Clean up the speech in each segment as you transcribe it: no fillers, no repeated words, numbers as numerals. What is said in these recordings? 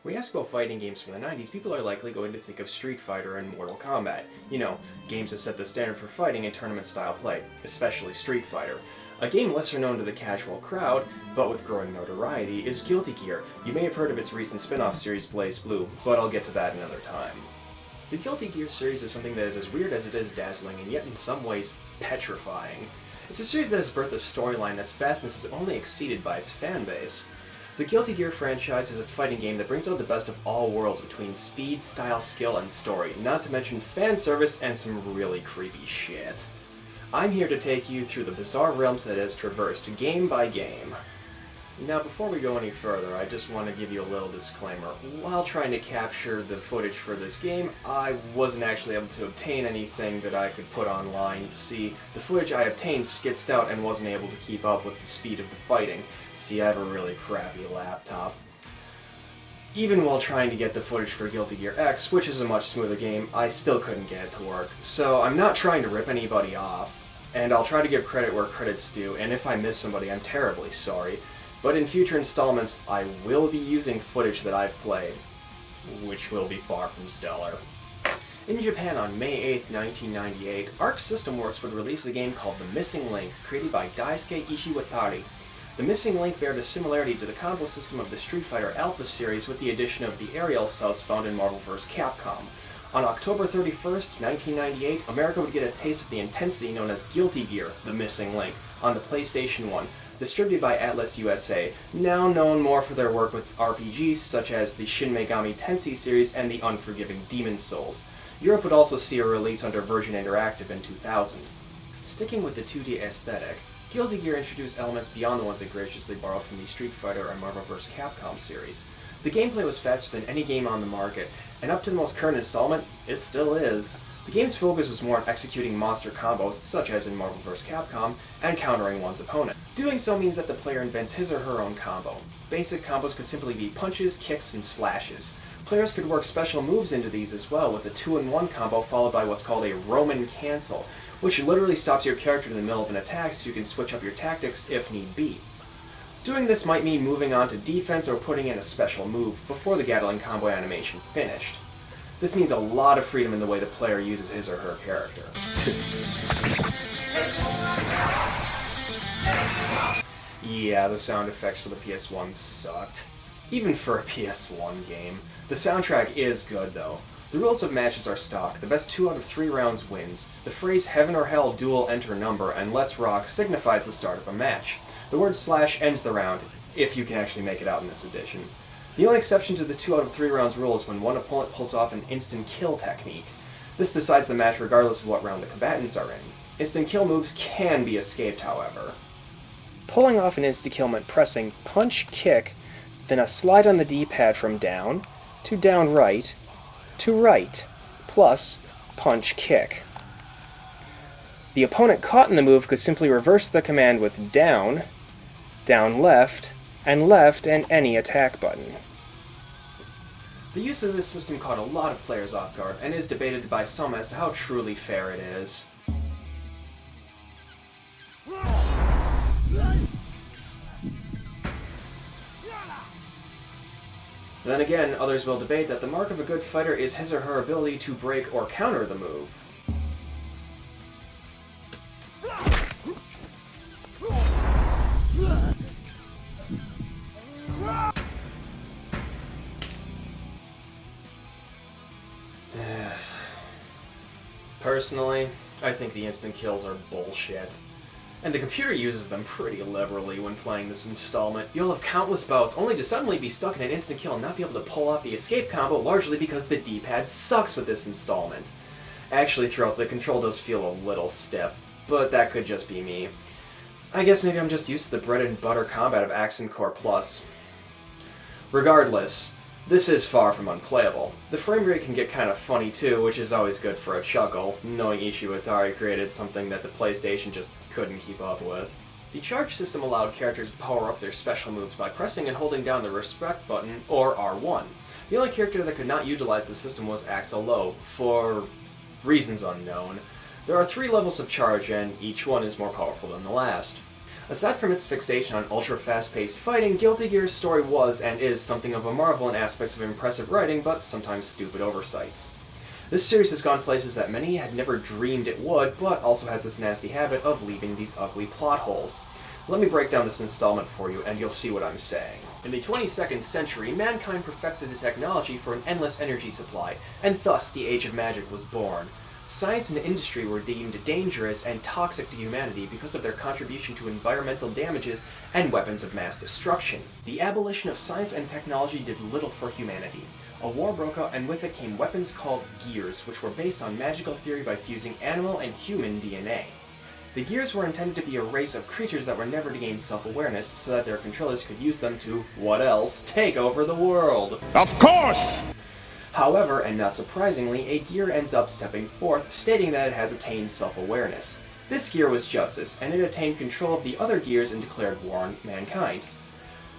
When we ask about fighting games from the 90s, people are likely going to think of Street Fighter and Mortal Kombat. You know, games that set the standard for fighting and tournament-style play, especially Street Fighter. A game lesser known to the casual crowd, but with growing notoriety, is Gulity Gear. You may have heard of its recent spin-off series Blaze Blue, but I'll get to that another time. The Gulity Gear series is something that is as weird as it is dazzling, and yet in some ways petrifying. It's a series that has birthed a storyline that's vastness is only exceeded by its fanbase. The Gulity Gear franchise is a fighting game that brings out the best of all worlds between speed, style, skill, and story, not to mention fan service and some really creepy shit. I'm here to take you through the bizarre realms that it has traversed, game by game. Now, before we go any further, I just want to give you a little disclaimer. While trying to capture the footage for this game, I wasn't actually able to obtain anything that I could put online. See, the footage I obtained skitzed out and wasn't able to keep up with the speed of the fighting. See, I have a really crappy laptop. Even while trying to get the footage for Gulity Gear X, which is a much smoother game, I still couldn't get it to work. So I'm not trying to rip anybody off, and I'll try to give credit where credit's due, and if I miss somebody, I'm terribly sorry. But in future installments, I will be using footage that I've played, which will be far from stellar. In Japan on May 8, 1998, Arc System Works would release a game called The Missing Link, created by Daisuke Ishiwatari. The Missing Link bared a similarity to the combo system of the Street Fighter Alpha series with the addition of the aerial assaults found in Marvel vs. Capcom. On October 31st, 1998, America would get a taste of the intensity known as Gulity Gear, The Missing Link, on the PlayStation 1. Distributed by Atlas USA, now known more for their work with RPGs such as the Shin Megami Tensei series and the unforgiving Demon's Souls. Europe would also see a release under Virgin Interactive in 2000. Sticking with the 2D aesthetic, Gulity Gear introduced elements beyond the ones it graciously borrowed from the Street Fighter and Marvel vs. Capcom series. The gameplay was faster than any game on the market, and up to the most current installment, it still is. The game's focus was more on executing monster combos, such as in Marvel vs. Capcom, and countering one's opponent. Doing so means that the player invents his or her own combo. Basic combos could simply be punches, kicks, and slashes. Players could work special moves into these as well, with a 2-in-1 combo followed by what's called a Roman cancel, which literally stops your character in the middle of an attack so you can switch up your tactics if need be. Doing this might mean moving on to defense or putting in a special move before the Gatling combo animation finished. This means a lot of freedom in the way the player uses his or her character. Yeah, the sound effects for the PS1 sucked. Even for a PS1 game. The soundtrack is good though. The rules of matches are stock. The best 2 out of 3 rounds wins. The phrase heaven or hell duel enter number and let's rock signifies the start of a match. The word slash ends the round, if you can actually make it out in this edition. The only exception to the 2 out of 3 rounds rule is when one opponent pulls off an instant kill technique. This decides the match regardless of what round the combatants are in. Instant kill moves can be escaped, however. Pulling off an instant kill meant pressing punch, kick, then a slide on the D-pad from down, to down right, to right, plus punch, kick. The opponent caught in the move could simply reverse the command with down, down left, and any attack button. The use of this system caught a lot of players off guard, and is debated by some as to how truly fair it is. Then again, others will debate that the mark of a good fighter is his or her ability to break or counter the move. Personally, I think the instant kills are bullshit. And the computer uses them pretty liberally when playing this installment. You'll have countless bouts, only to suddenly be stuck in an instant kill and not be able to pull off the escape combo, largely because the D-pad sucks with this installment. Actually, throughout, the control does feel a little stiff, but that could just be me. I guess maybe I'm just used to the bread and butter combat of Accent Core Plus. Regardless, this is far from unplayable. The frame rate can get kind of funny too, which is always good for a chuckle, knowing Ishiwatari created something that the PlayStation just couldn't keep up with. The charge system allowed characters to power up their special moves by pressing and holding down the respect button, or R1. The only character that could not utilize the system was Axel Lowe, for reasons unknown. There are 3 levels of charge, and each one is more powerful than the last. Aside from its fixation on ultra-fast-paced fighting, Guilty Gear's story was and is something of a marvel in aspects of impressive writing, but sometimes stupid oversights. This series has gone places that many had never dreamed it would, but also has this nasty habit of leaving these ugly plot holes. Let me break down this installment for you, and you'll see what I'm saying. In the 22nd century, mankind perfected the technology for an endless energy supply, and thus the Age of Magic was born. Science and industry were deemed dangerous and toxic to humanity because of their contribution to environmental damages and weapons of mass destruction. The abolition of science and technology did little for humanity. A war broke out, and with it came weapons called gears, which were based on magical theory by fusing animal and human DNA. The gears were intended to be a race of creatures that were never to gain self-awareness, so that their controllers could use them to, what else, take over the world. Of course! However, and not surprisingly, a gear ends up stepping forth, stating that it has attained self-awareness. This gear was Justice, and it attained control of the other gears and declared war on mankind.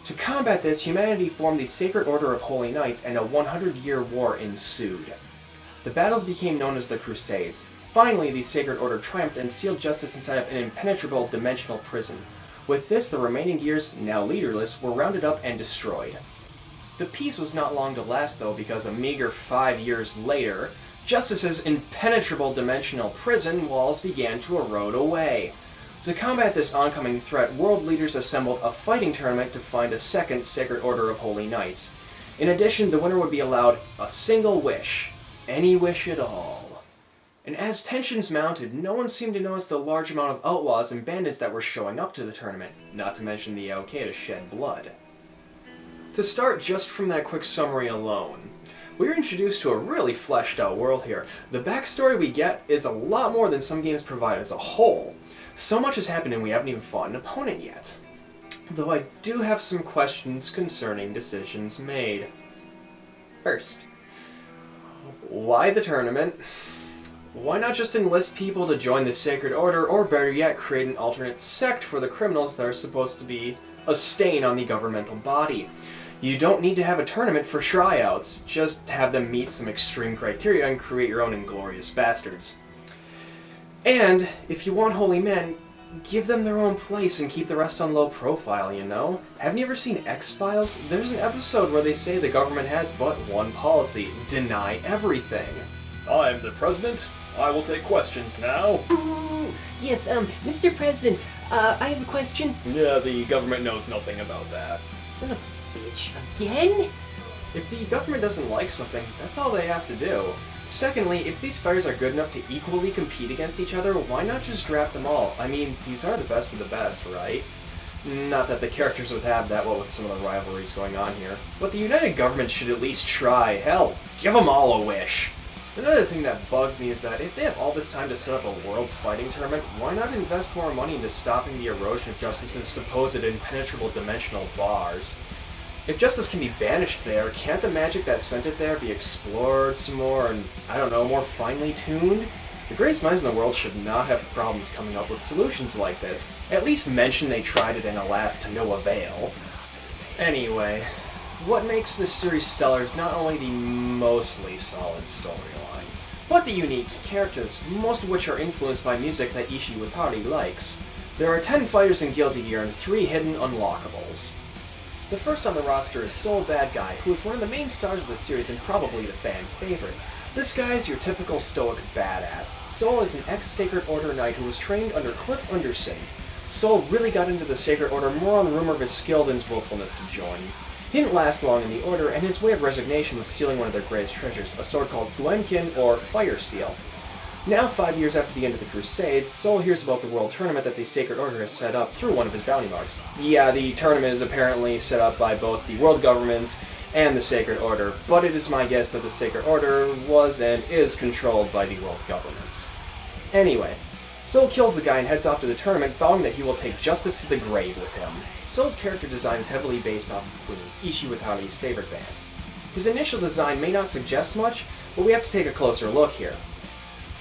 To combat this, humanity formed the Sacred Order of Holy Knights, and a 100-year war ensued. The battles became known as the Crusades. Finally, the Sacred Order triumphed and sealed Justice inside of an impenetrable dimensional prison. With this, the remaining gears, now leaderless, were rounded up and destroyed. The peace was not long to last, though, because a meager 5 years later, Justice's impenetrable dimensional prison walls began to erode away. To combat this oncoming threat, world leaders assembled a fighting tournament to find a second Sacred Order of Holy Knights. In addition, the winner would be allowed a single wish. Any wish at all. And as tensions mounted, no one seemed to notice the large amount of outlaws and bandits that were showing up to the tournament, not to mention the okay to shed blood. To start just from that quick summary alone, we're introduced to a really fleshed out world here. The backstory we get is a lot more than some games provide as a whole. So much has happened and we haven't even fought an opponent yet. Though I do have some questions concerning decisions made. First, why the tournament? Why not just enlist people to join the Sacred Order, or better yet, create an alternate sect for the criminals that are supposed to be a stain on the governmental body? You don't need to have a tournament for tryouts, just have them meet some extreme criteria and create your own Inglorious Bastards. And, if you want holy men, give them their own place and keep the rest on low profile, you know? Haven't you ever seen X-Files? There's an episode where they say the government has but one policy: deny everything. I'm the president. I will take questions now. Ooh, yes, Mr. President, I have a question. Yeah, the government knows nothing about that. Son of a bitch, again? If the government doesn't like something, that's all they have to do. Secondly, if these fighters are good enough to equally compete against each other, why not just draft them all? I mean, these are the best of the best, right? Not that the characters would have that well with some of the rivalries going on here, but the United Government should at least try. Hell, give them all a wish. Another thing that bugs me is that if they have all this time to set up a world fighting tournament, why not invest more money into stopping the erosion of Justice's supposed impenetrable dimensional bars? If Justice can be banished there, can't the magic that sent it there be explored some more and, I don't know, more finely tuned? The greatest minds in the world should not have problems coming up with solutions like this. At least mention they tried it and alas to no avail. Anyway, what makes this series stellar is not only the mostly solid storyline, but the unique characters, most of which are influenced by music that Ishii Watari likes. There are 10 fighters in Guilty Gear and 3 hidden unlockables. The first on the roster is Soul Bad Guy, who is one of the main stars of the series and probably the fan favorite. This guy is your typical stoic badass. Soul is an ex-Sacred Order Knight who was trained under Cliff Underson. Soul really got into the Sacred Order more on the rumor of his skill than his willfulness to join. He didn't last long in the Order, and his way of resignation was stealing one of their greatest treasures, a sword called Fuenkin, or Fire Seal. Now, 5 years after the end of the Crusades, Soul hears about the World Tournament that the Sacred Order has set up through one of his bounty marks. Yeah, the tournament is apparently set up by both the world governments and the Sacred Order, but it is my guess that the Sacred Order was and is controlled by the world governments. Anyway, Soul kills the guy and heads off to the tournament, vowing that he will take justice to the grave with him. Soul's character design is heavily based off of Queen, Ishii Watari's favorite band. His initial design may not suggest much, but we have to take a closer look here.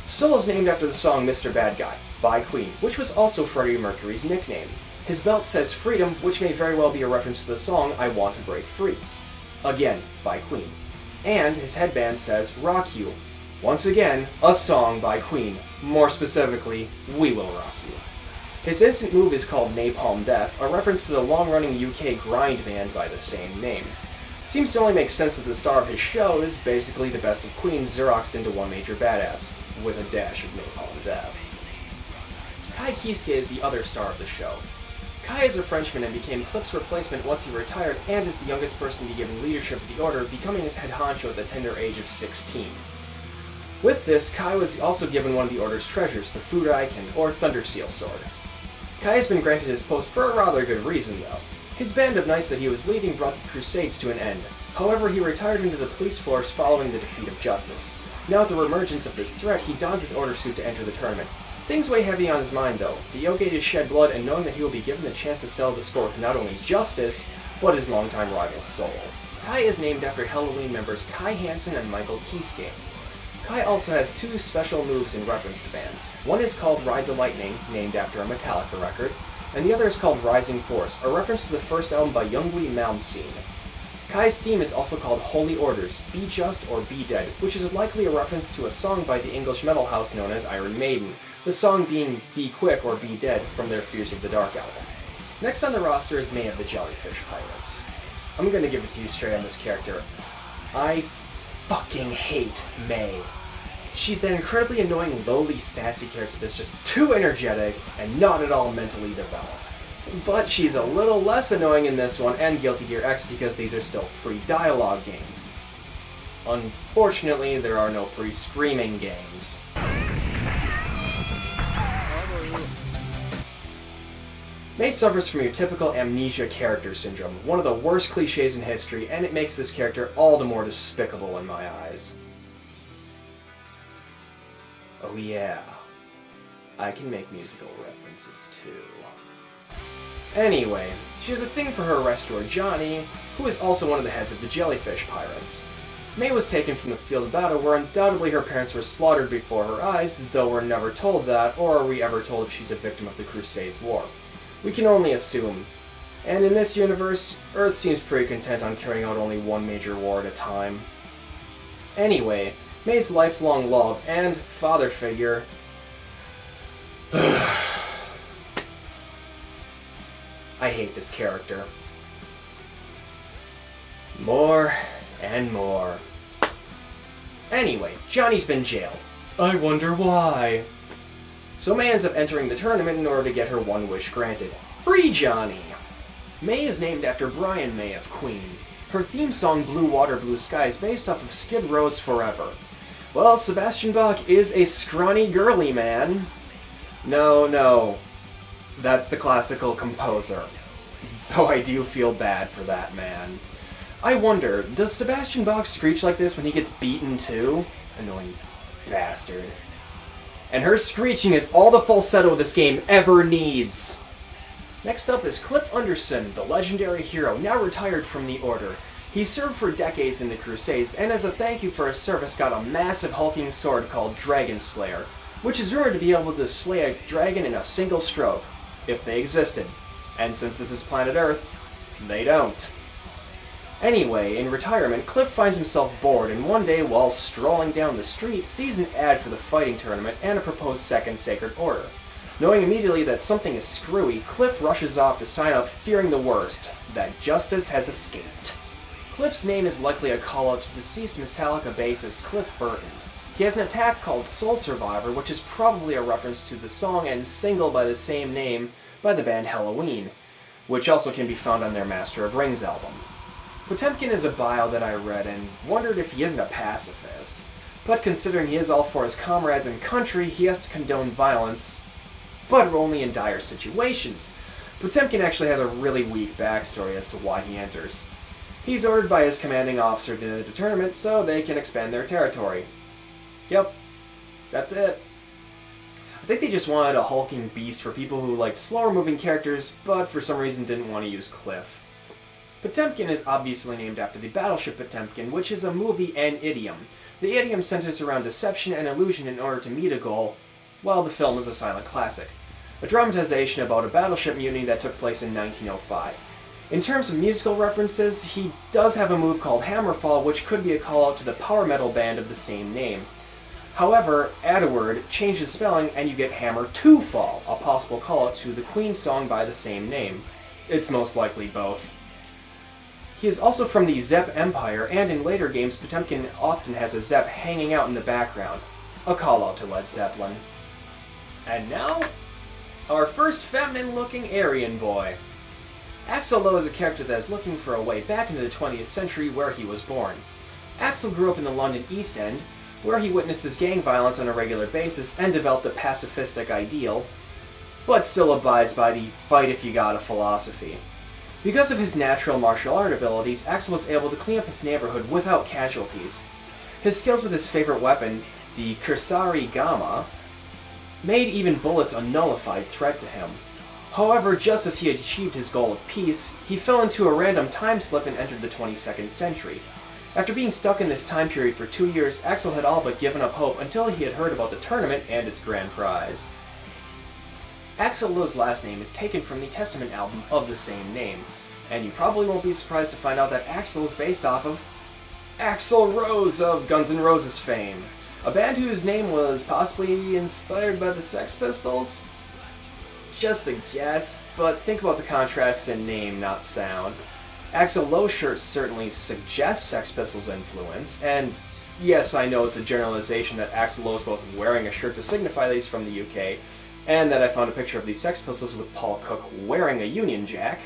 Soul is named after the song Mr. Bad Guy, by Queen, which was also Freddie Mercury's nickname. His belt says Freedom, which may very well be a reference to the song I Want to Break Free. Again, by Queen. And his headband says Rock You. Once again, a song by Queen. More specifically, We Will Rock You. His instant move is called Napalm Death, a reference to the long-running UK grind band by the same name. It seems to only make sense that the star of his show is basically the best of Queens xeroxed into one major badass, with a dash of Napalm Death. Kai Kisuke is the other star of the show. Kai is a Frenchman and became Cliff's replacement once he retired, and is the youngest person to be given leadership of the Order, becoming its head honcho at the tender age of 16. With this, Kai was also given one of the Order's treasures, the Furaiken, or Thundersteel Sword. Kai has been granted his post for a rather good reason, though. His band of knights that he was leading brought the Crusades to an end. However, he retired into the police force following the defeat of Justice. Now with the reemergence of this threat, he dons his Order suit to enter the tournament. Things weigh heavy on his mind, though. The Yogate has shed blood, and knowing that he will be given the chance to settle the score with not only Justice, but his longtime rival Soul. Kai is named after Halloween members Kai Hansen and Michael Kisuke. Kai also has two special moves in reference to bands. One is called Ride the Lightning, named after a Metallica record, and the other is called Rising Force, a reference to the first album by Youngui Malmsteen. Kai's theme is also called Holy Orders, Be Just or Be Dead, which is likely a reference to a song by the English metal house known as Iron Maiden, the song being Be Quick or Be Dead from their Fears of the Dark album. Next on the roster is May of the Jellyfish Pirates. I'm gonna give it to you straight on this character. I fucking hate May. She's that incredibly annoying, lowly, sassy character that's just too energetic and not at all mentally developed. But she's a little less annoying in this one and Guilty Gear X because these are still pre-dialogue games. Unfortunately, there are no pre-screaming games. May suffers from your typical amnesia character syndrome, one of the worst cliches in history, and it makes this character all the more despicable in my eyes. Oh yeah, I can make musical references too. Anyway, she has a thing for her rescuer Johnny, who is also one of the heads of the Jellyfish Pirates. May was taken from the field of battle where undoubtedly her parents were slaughtered before her eyes, though we're never told that, or are we ever told if she's a victim of the Crusades' war. We can only assume. And in this universe, Earth seems pretty content on carrying out only one major war at a time. Anyway, May's lifelong love and father figure... I hate this character. More and more. Anyway, Johnny's been jailed. I wonder why. So May ends up entering the tournament in order to get her one wish granted. Free Johnny! May is named after Brian May of Queen. Her theme song Blue Water, Blue Sky is based off of Skid Row's Forever. Well, Sebastian Bach is a scrawny girly man. No. That's the classical composer. Though I do feel bad for that man. I wonder, does Sebastian Bach screech like this when he gets beaten too? Annoying bastard. And her screeching is all the falsetto this game ever needs. Next up is Cliff Underson, the legendary hero, now retired from the Order. He served for decades in the Crusades, and as a thank you for his service got a massive hulking sword called Dragon Slayer, which is rumored to be able to slay a dragon in a single stroke, if they existed. And since this is planet Earth, they don't. Anyway, in retirement, Cliff finds himself bored, and one day while strolling down the street, sees an ad for the fighting tournament and a proposed second Sacred Order. Knowing immediately that something is screwy, Cliff rushes off to sign up, fearing the worst, that justice has escaped. Cliff's name is likely a call-out to deceased Metallica bassist Cliff Burton. He has an attack called Soul Survivor, which is probably a reference to the song and single by the same name by the band Halloween, which also can be found on their Master of Rings album. Potemkin is a bio that I read and wondered if he isn't a pacifist, but considering he is all for his comrades and country, he has to condone violence, but only in dire situations. Potemkin actually has a really weak backstory as to why he enters. He's ordered by his commanding officer to the tournament so they can expand their territory. Yep, that's it. I think they just wanted a hulking beast for people who liked slower moving characters, but for some reason didn't want to use Cliff. Potemkin is obviously named after the battleship Potemkin, which is a movie and idiom. The idiom centers around deception and illusion in order to meet a goal, while the film is a silent classic. A dramatization about a battleship mutiny that took place in 1905. In terms of musical references, he does have a move called Hammerfall, which could be a call-out to the power metal band of the same name. However, add a word, change the spelling, and you get Hammer 2 Fall, a possible call-out to the Queen song by the same name. It's most likely both. He is also from the Zepp Empire, and in later games, Potemkin often has a Zepp hanging out in the background. A call-out to Led Zeppelin. And now, our first feminine-looking Aryan boy. Axel Lowe is a character that is looking for a way back into the 20th century where he was born. Axel grew up in the London East End, where he witnesses gang violence on a regular basis and developed a pacifistic ideal, but still abides by the fight if you gotta philosophy. Because of his natural martial art abilities, Axel was able to clean up his neighborhood without casualties. His skills with his favorite weapon, the Kursari Gamma, made even bullets a nullified threat to him. However, just as he had achieved his goal of peace, he fell into a random time slip and entered the 22nd century. After being stuck in this time period for 2 years, Axel had all but given up hope until he had heard about the tournament and its grand prize. Axel Lowe's last name is taken from the Testament album of the same name, and you probably won't be surprised to find out that Axel is based off of Axl Rose of Guns N' Roses fame, a band whose name was possibly inspired by the Sex Pistols? Just a guess, but think about the contrasts in name, not sound. Axl Lowe's shirt certainly suggests Sex Pistols' influence, and yes, I know it's a generalization that Axl Lowe is both wearing a shirt to signify that he's from the UK, and that I found a picture of the Sex Pistols with Paul Cook wearing a Union Jack,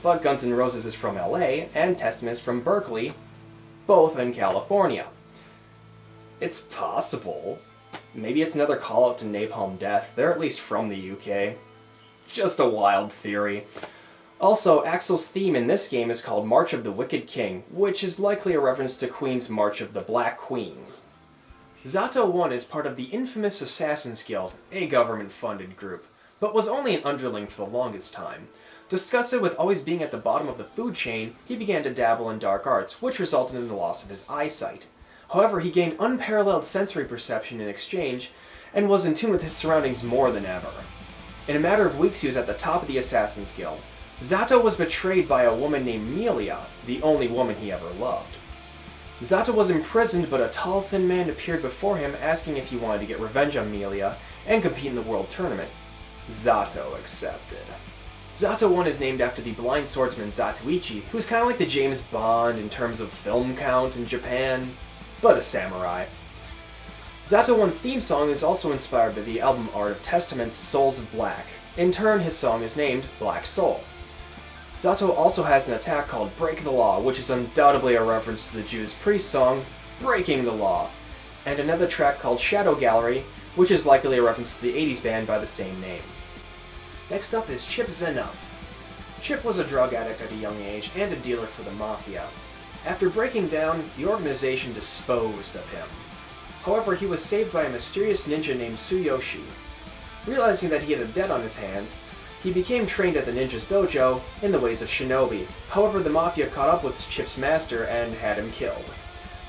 but Guns N' Roses is from LA, and Testament is from Berkeley, both in California. It's possible. Maybe it's another call-out to Napalm Death. They're at least from the UK. Just a wild theory. Also, Axel's theme in this game is called March of the Wicked King, which is likely a reference to Queen's March of the Black Queen. Zato 1 is part of the infamous Assassin's Guild, a government-funded group, but was only an underling for the longest time. Disgusted with always being at the bottom of the food chain, he began to dabble in dark arts, which resulted in the loss of his eyesight. However, he gained unparalleled sensory perception in exchange, and was in tune with his surroundings more than ever. In a matter of weeks, he was at the top of the Assassin's Guild. Zato was betrayed by a woman named Melia, the only woman he ever loved. Zato was imprisoned, but a tall, thin man appeared before him asking if he wanted to get revenge on Melia and compete in the World Tournament. Zato accepted. Zato 1 is named after the blind swordsman Zatoichi, who's kind of like the James Bond in terms of film count in Japan, but a samurai. Zato 1's theme song is also inspired by the album art of Testament's Souls of Black. In turn, his song is named Black Soul. Zato also has an attack called Break the Law, which is undoubtedly a reference to the Judas Priest song Breaking the Law, and another track called Shadow Gallery, which is likely a reference to the 80s band by the same name. Next up is Chip Z'Nuff. Chip was a drug addict at a young age and a dealer for the Mafia. After breaking down, the organization disposed of him. However, he was saved by a mysterious ninja named Tsuyoshi. Realizing that he had a debt on his hands, he became trained at the ninja's dojo in the ways of shinobi. However, the Mafia caught up with Chip's master and had him killed.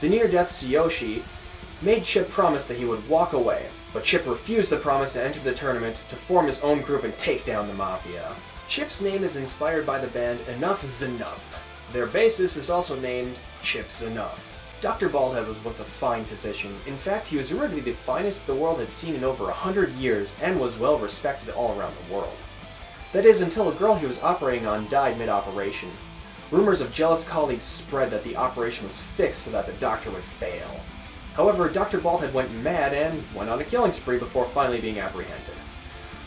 The near-death Tsuyoshi made Chip promise that he would walk away, but Chip refused the promise and entered the tournament to form his own group and take down the Mafia. Chip's name is inspired by the band Enough Z'Nuff. Their bassist is also named Chip Z'Nuff. Dr. Baldhead was once a fine physician. In fact, he was rumored to be the finest the world had seen in over 100 years and was well respected all around the world. That is, until a girl he was operating on died mid-operation. Rumors of jealous colleagues spread that the operation was fixed so that the doctor would fail. However, Dr. Baldhead went mad and went on a killing spree before finally being apprehended.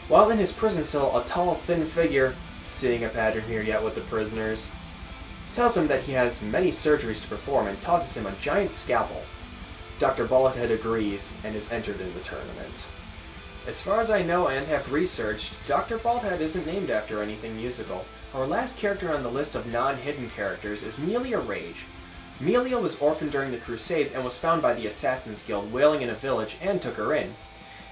While in his prison cell, a tall, thin figure, seeing a pattern here yet with the prisoners, tells him that he has many surgeries to perform and tosses him a giant scalpel. Dr. Baldhead agrees and is entered in the tournament. As far as I know and have researched, Dr. Baldhead isn't named after anything musical. Our last character on the list of non-hidden characters is Melia Rage. Melia was orphaned during the Crusades and was found by the Assassin's Guild wailing in a village and took her in.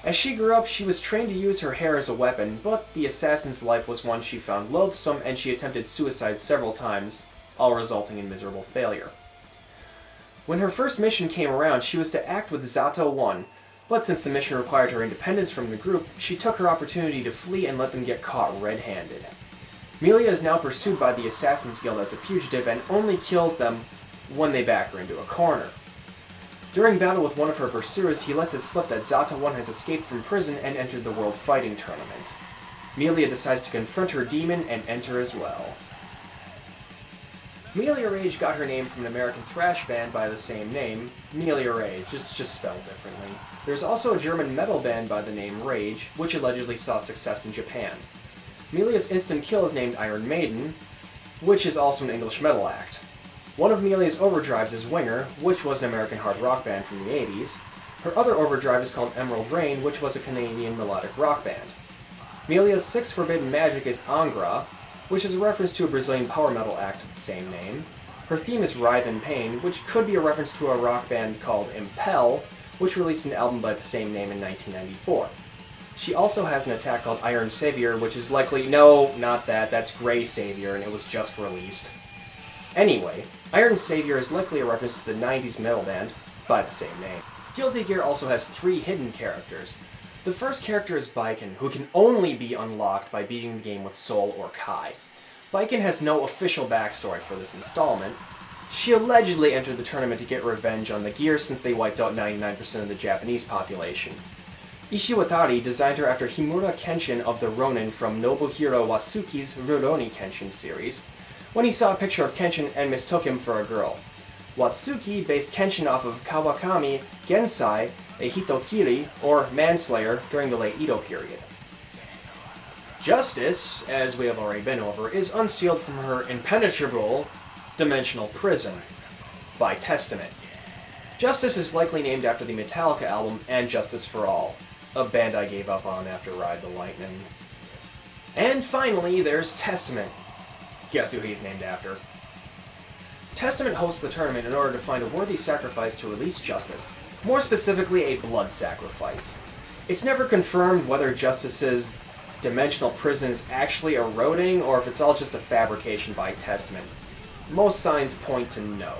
As she grew up, she was trained to use her hair as a weapon, but the assassin's life was one she found loathsome and she attempted suicide several times, all resulting in miserable failure. When her first mission came around, she was to act with Zato 1, but since the mission required her independence from the group, she took her opportunity to flee and let them get caught red-handed. Melia is now pursued by the Assassin's Guild as a fugitive and only kills them when they back her into a corner. During battle with one of her pursuers, he lets it slip that Zata 1 has escaped from prison and entered the World Fighting Tournament. Melia decides to confront her demon and enter as well. Melia Rage got her name from an American thrash band by the same name, Melia Rage, just spelled differently. There's also a German metal band by the name Rage, which allegedly saw success in Japan. Melia's instant kill is named Iron Maiden, which is also an English metal act. One of Melia's overdrives is Winger, which was an American hard rock band from the 80s. Her other overdrive is called Emerald Rain, which was a Canadian melodic rock band. Melia's sixth forbidden magic is Angra, which is a reference to a Brazilian power metal act of the same name. Her theme is Writhe in Pain, which could be a reference to a rock band called Impel, which released an album by the same name in 1994. She also has an attack called Iron Savior, which is likely... No, not that. That's Grey Savior, and it was just released. Anyway, Iron Savior is likely a reference to the 90s metal band by the same name. Gulity Gear also has 3 hidden characters. The first character is Baiken, who can only be unlocked by beating the game with Soul or Kai. Baiken has no official backstory for this installment. She allegedly entered the tournament to get revenge on the Gear since they wiped out 99% of the Japanese population. Ishiwatari designed her after Himura Kenshin of the Ronin from Nobuhiro Wasuki's Rurouni Kenshin series, when he saw a picture of Kenshin and mistook him for a girl. Watsuki based Kenshin off of Kawakami Gensai, a Hitokiri, or manslayer, during the late Edo period. Justice, as we have already been over, is unsealed from her impenetrable dimensional prison by Testament. Justice is likely named after the Metallica album And Justice for All, a band I gave up on after Ride the Lightning. And finally, there's Testament. Guess who he's named after? Testament hosts the tournament in order to find a worthy sacrifice to release Justice, more specifically a blood sacrifice. It's never confirmed whether Justice's dimensional prison is actually eroding or if it's all just a fabrication by Testament. Most signs point to no.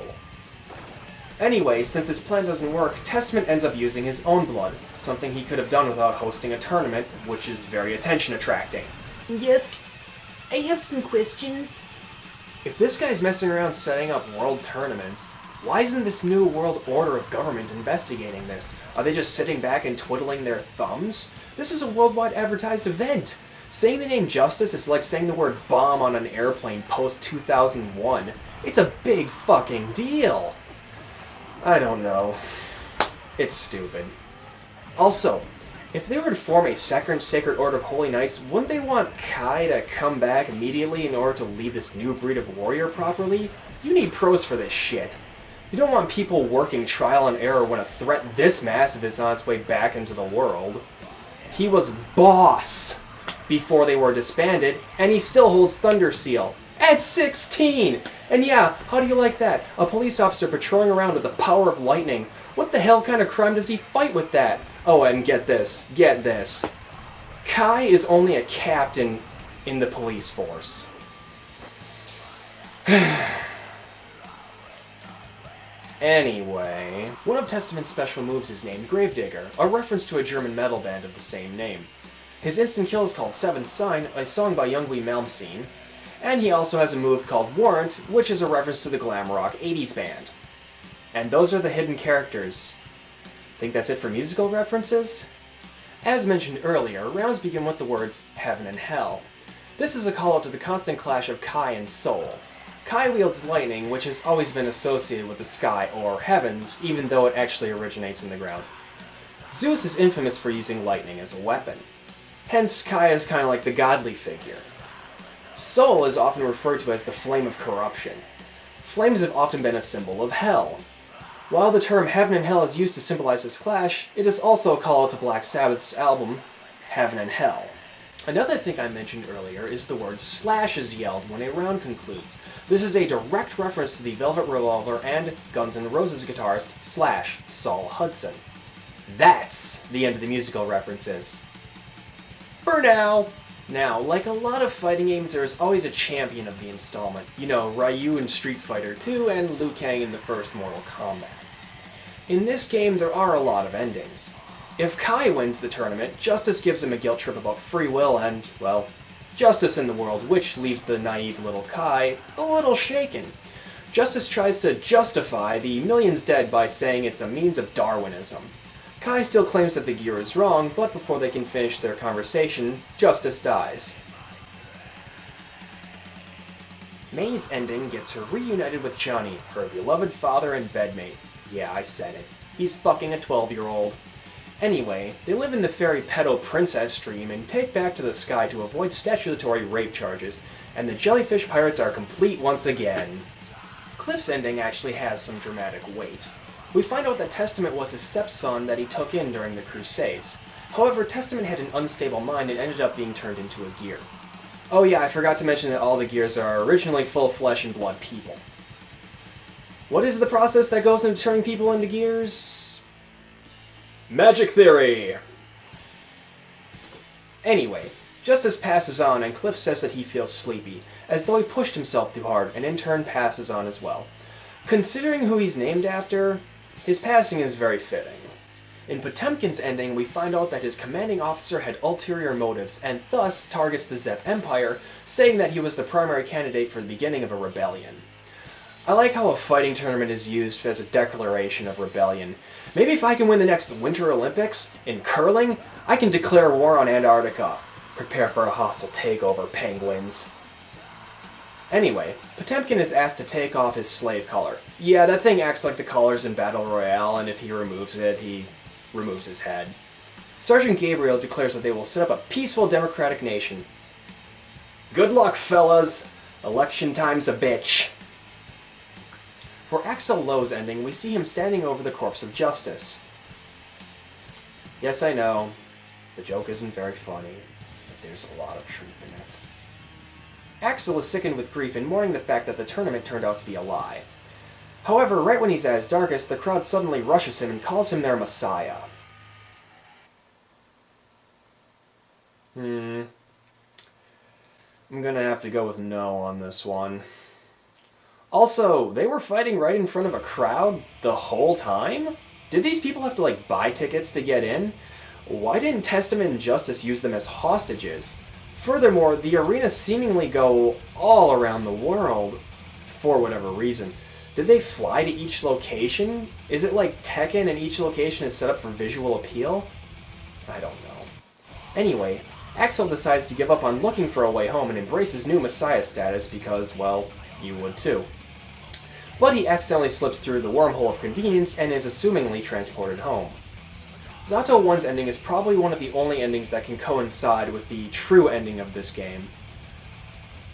Anyway, since his plan doesn't work, Testament ends up using his own blood, something he could have done without hosting a tournament, which is very attention-attracting. Yes, I have some questions. If this guy's messing around setting up world tournaments, why isn't this new world order of government investigating this? Are they just sitting back and twiddling their thumbs? This is a worldwide advertised event. Saying the name Justice is like saying the word bomb on an airplane post-2001. It's a big fucking deal. I don't know. It's stupid. Also, if they were to form a second Sacred Order of Holy Knights, wouldn't they want Kai to come back immediately in order to lead this new breed of warrior properly? You need pros for this shit. You don't want people working trial and error when a threat this massive is on its way back into the world. He was boss before they were disbanded, and he still holds Thunder Seal. At 16! And yeah, how do you like that? A police officer patrolling around with the power of lightning. What the hell kind of crime does he fight with that? Oh, and get this. Kai is only a captain in the police force. Anyway, one of Testament's special moves is named Gravedigger, a reference to a German metal band of the same name. His instant kill is called Seventh Sign, a song by Yngwie Malmsteen, and he also has a move called Warrant, which is a reference to the glam rock 80s band. And those are the hidden characters. Think that's it for musical references? As mentioned earlier, rounds begin with the words Heaven and Hell. This is a call-out to the constant clash of Kai and Soul. Kai wields lightning, which has always been associated with the sky, or heavens, even though it actually originates in the ground. Zeus is infamous for using lightning as a weapon. Hence, Kai is kind of like the godly figure. Soul is often referred to as the flame of corruption. Flames have often been a symbol of hell. While the term Heaven and Hell is used to symbolize this clash, it is also a call-out to Black Sabbath's album, Heaven and Hell. Another thing I mentioned earlier is the word slash is yelled when a round concludes. This is a direct reference to the Velvet Revolver and Guns N' Roses guitarist Slash, Saul Hudson. That's the end of the musical references. For now! Now, like a lot of fighting games, there is always a champion of the installment. You know, Ryu in Street Fighter 2 and Liu Kang in the first Mortal Kombat. In this game, there are a lot of endings. If Kai wins the tournament, Justice gives him a guilt trip about free will and, well, justice in the world, which leaves the naive little Kai a little shaken. Justice tries to justify the millions dead by saying it's a means of Darwinism. Kai still claims that the gear is wrong, but before they can finish their conversation, Justice dies. May's ending gets her reunited with Johnny, her beloved father and bedmate. Yeah, I said it. He's fucking a 12-year-old. Anyway, they live in the fairy pedo princess dream and take back to the sky to avoid statutory rape charges, and the jellyfish pirates are complete once again. Cliff's ending actually has some dramatic weight. We find out that Testament was his stepson that he took in during the Crusades. However, Testament had an unstable mind and ended up being turned into a gear. Oh yeah, I forgot to mention that all the gears are originally full flesh and blood people. What is the process that goes into turning people into gears? Magic theory! Anyway, Justice passes on and Cliff says that he feels sleepy, as though he pushed himself too hard, and in turn passes on as well. Considering who he's named after, his passing is very fitting. In Potemkin's ending, we find out that his commanding officer had ulterior motives, and thus targets the Zep Empire, saying that he was the primary candidate for the beginning of a rebellion. I like how a fighting tournament is used as a declaration of rebellion. Maybe if I can win the next Winter Olympics, in curling, I can declare war on Antarctica. Prepare for a hostile takeover, penguins. Anyway, Potemkin is asked to take off his slave collar. Yeah, that thing acts like the collars in Battle Royale, and if he removes it, he removes his head. Sergeant Gabriel declares that they will set up a peaceful democratic nation. Good luck, fellas! Election time's a bitch. For Axel Lowe's ending, we see him standing over the corpse of Justice. Yes, I know, the joke isn't very funny, but there's a lot of truth in it. Axel is sickened with grief and mourning the fact that the tournament turned out to be a lie. However, right when he's at his darkest, the crowd suddenly rushes him and calls him their messiah. I'm gonna have to go with no on this one. Also, they were fighting right in front of a crowd the whole time? Did these people have to, like, buy tickets to get in? Why didn't Testament and Justice use them as hostages? Furthermore, the arenas seemingly go all around the world, for whatever reason. Did they fly to each location? Is it like Tekken and each location is set up for visual appeal? I don't know. Anyway, Axel decides to give up on looking for a way home and embrace his new messiah status because, well, you would too. But he accidentally slips through the wormhole of convenience and is assumingly transported home. Zato 1's ending is probably one of the only endings that can coincide with the true ending of this game.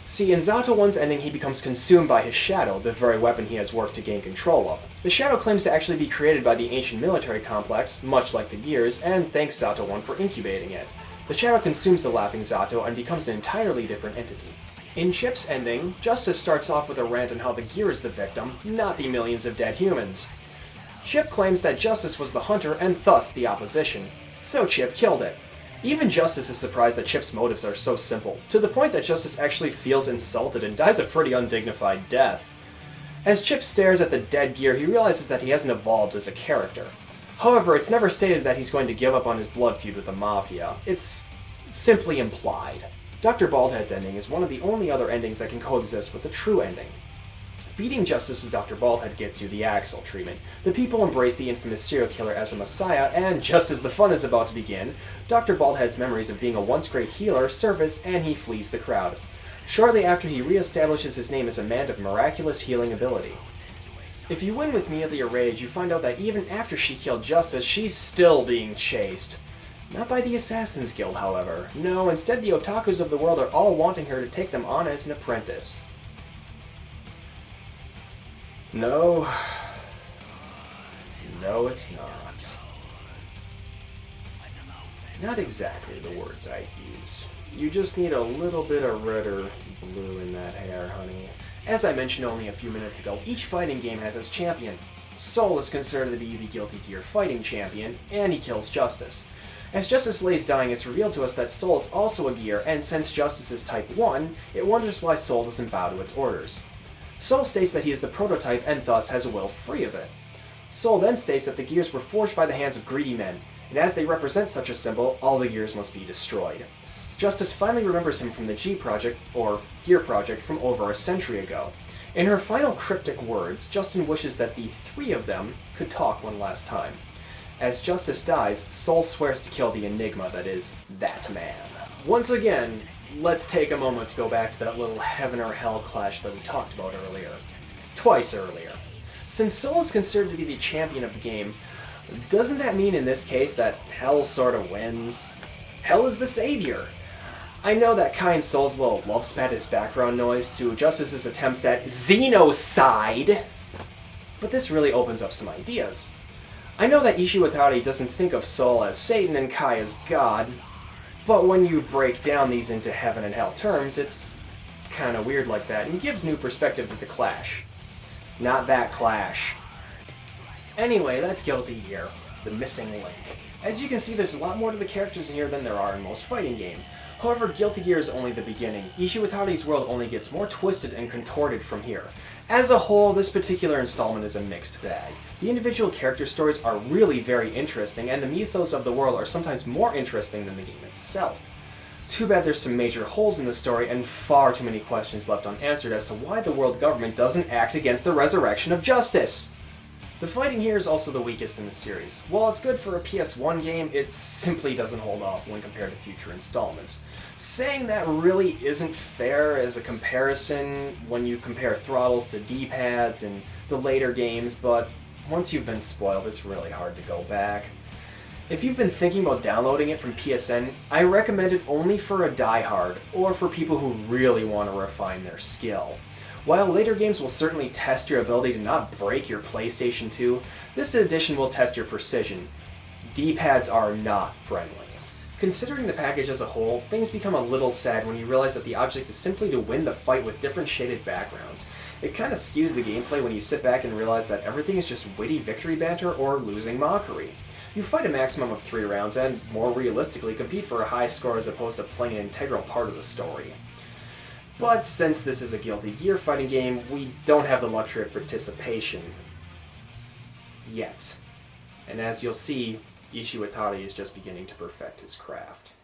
See, in Zato 1's ending he becomes consumed by his shadow, the very weapon he has worked to gain control of. The shadow claims to actually be created by the ancient military complex, much like the Gears, and thanks Zato 1 for incubating it. The shadow consumes the laughing Zato and becomes an entirely different entity. In Chip's ending, Justice starts off with a rant on how the Gear is the victim, not the millions of dead humans. Chip claims that Justice was the hunter and thus the opposition, so Chip killed it. Even Justice is surprised that Chip's motives are so simple, to the point that Justice actually feels insulted and dies a pretty undignified death. As Chip stares at the dead Gear, he realizes that he hasn't evolved as a character. However, it's never stated that he's going to give up on his blood feud with the Mafia. It's simply implied. Dr. Baldhead's ending is one of the only other endings that can coexist with the true ending. Beating Justice with Dr. Baldhead gets you the Axel treatment. The people embrace the infamous serial killer as a messiah, and just as the fun is about to begin, Dr. Baldhead's memories of being a once great healer surface and he flees the crowd. Shortly after, he reestablishes his name as a man of miraculous healing ability. If you win with Mia the Rage, you find out that even after she killed Justice, she's still being chased. Not by the Assassin's Guild, however. No, instead the otakus of the world are all wanting her to take them on as an apprentice. No. No, it's not. Not exactly the words I'd use. You just need a little bit of red or blue in that hair, honey. As I mentioned only a few minutes ago, each fighting game has its champion. Soul is considered to be the Gulity Gear fighting champion, and he kills Justice. As Justice lays dying, it's revealed to us that Soul is also a gear, and since Justice is Type 1, it wonders why Soul doesn't bow to its orders. Soul states that he is the prototype and thus has a will free of it. Soul then states that the gears were forged by the hands of greedy men, and as they represent such a symbol, all the gears must be destroyed. Justice finally remembers him from the G Project, or Gear Project, from over a century ago, In her final cryptic words, Justin wishes that the three of them could talk one last time. As Justice dies, Soul swears to kill the enigma that is that man. Once again, let's take a moment to go back to that little heaven or hell clash that we talked about earlier. Twice earlier. Since Soul is considered to be the champion of the game, doesn't that mean in this case that hell sort of wins? Hell is the savior! I know that kind Soul's little love spat is background noise to Justice's attempts at xenocide, but this really opens up some ideas. I know that Ishiwatari doesn't think of Soul as Satan and Kai as God, but when you break down these into heaven and hell terms, it's kinda weird like that and gives new perspective to the clash. Not that clash. Anyway, that's Gulity Gear, the missing link. As you can see, there's a lot more to the characters in here than there are in most fighting games. However, Gulity Gear is only the beginning. Ishiwatari's world only gets more twisted and contorted from here. As a whole, this particular installment is a mixed bag. The individual character stories are really very interesting, and the mythos of the world are sometimes more interesting than the game itself. Too bad there's some major holes in the story and far too many questions left unanswered as to why the world government doesn't act against the resurrection of justice. The fighting here is also the weakest in the series. While it's good for a PS1 game, it simply doesn't hold up when compared to future installments. Saying that really isn't fair as a comparison when you compare throttles to D-pads in the later games, but once you've been spoiled, it's really hard to go back. If you've been thinking about downloading it from PSN, I recommend it only for a diehard, or for people who really want to refine their skill. While later games will certainly test your ability to not break your PlayStation 2, this edition will test your precision. D-pads are not friendly. Considering the package as a whole, things become a little sad when you realize that the object is simply to win the fight with different shaded backgrounds. It kinda skews the gameplay when you sit back and realize that everything is just witty victory banter or losing mockery. You fight a maximum of 3 rounds and, more realistically, compete for a high score as opposed to playing an integral part of the story. But since this is a Gulity Gear fighting game, we don't have the luxury of participation. Yet. And as you'll see, Ishiwatari is just beginning to perfect his craft.